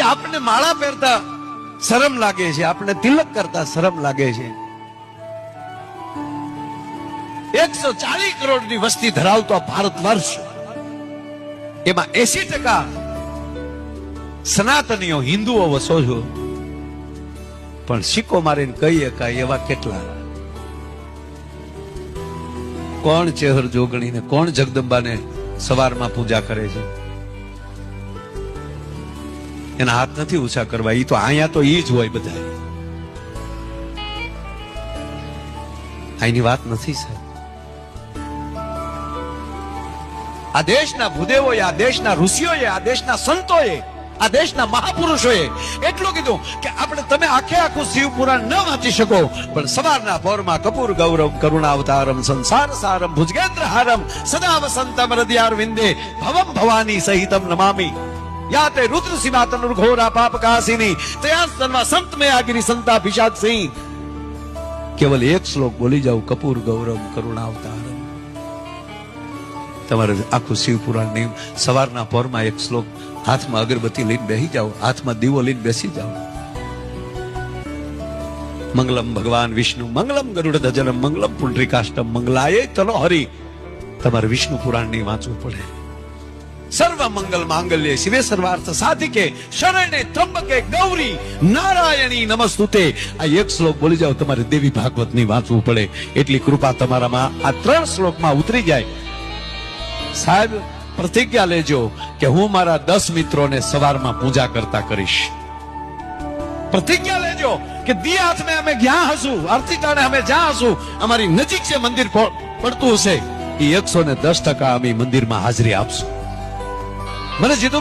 કે આપણને માળા પહેરતા શરમ લાગે છે, આપણને તિલક કરતા શરમ લાગે છે. 140 કરોડની વસ્તી ધરાવતો ભારત વર્ષ, એમાં 80% સનાતનીઓ હિન્દુઓ વસો છો, પણ સિક્કો મારીને કહી શકાય એવા કેટલા? કોણ ચેહર જોગણીને, કોણ જગદંબાને સવારમાં પૂજા કરે છે? એના હાથ નથી ઊંચા કરવા, ઈ તો અહીંયા તો ઈ જ હોય બધા. અહીંની વાત નથી સાહેબ. આ દેશના ભૂદેવોએ, આ દેશના ઋષિઓએ, આ દેશના સંતોએ, આ દેશના મહાપુરુષોએ એટલું કીધું કે આપણે તમે આખે આખું શિવ પુરાણ ન વાંચી શકો, પણ સવારના પોરમાં કપૂર ગૌરવ કરુણાવતારમ સંસાર સારમ ભુજગેન્દ્ર હારમ સદા વસંતમ હૃદયાર વિંદે ભવમ ભવાની સહિતમ નમામી યાતે રુદ્ર સિમાતન ઘોરા પાપ કાસિની તયા સન્વા સંત મે આગિરી સંતા ભિષાદ સિંહ. કેવલ એક શ્લોક બોલી જાવ, કપૂર ગૌરવ કરુણાવતારમ. તમારે આખું શિવ પુરાણ નહીં, સવારના પોરમાં એક શ્લોક, હાથમાં અગરબત્તી લઈને બેસી જાઓ, હાથમાં દીવો લઈને બેસી જાઓ. મંગલમ ભગવાન વિષ્ણુ મંગલમ ગરુડ ધજનમ મંગલમ પુંડરીકાષ્ટમ મંગલાય તનો હરિ. તમારે વિષ્ણુ પુરાણ નહીં વાંચવું પડે. સર્વ મંગલ માંગલ્ય શિવે સર્વાર્થ સાધિકે શરણે ત્રંબકે ગૌરી નારાયણી નમસ્તુતે. આ એક શ્લોક બોલી જાઓ, તમારે દેવી ભાગવત નહીં વાંચવું પડે. એટલી કૃપા તમારામાં આ 3 શ્લોકમાં ઉતરી જાય. સાહેબ પ્રતિજ્ઞા લેજો કે હું મારા 10 મિત્રોને સવારમાં પૂજા કરતા કરીશ. પ્રતિજ્ઞા લેજો કે દી હાથમે અમે જ્યાં હશું, આરતી ટાણે અમે જ્યાં હશું, અમારી નજીક જે મંદિર પડતું હશે, એ 110% અમે મંદિરમાં હાજરી આપશું. મને જીતુ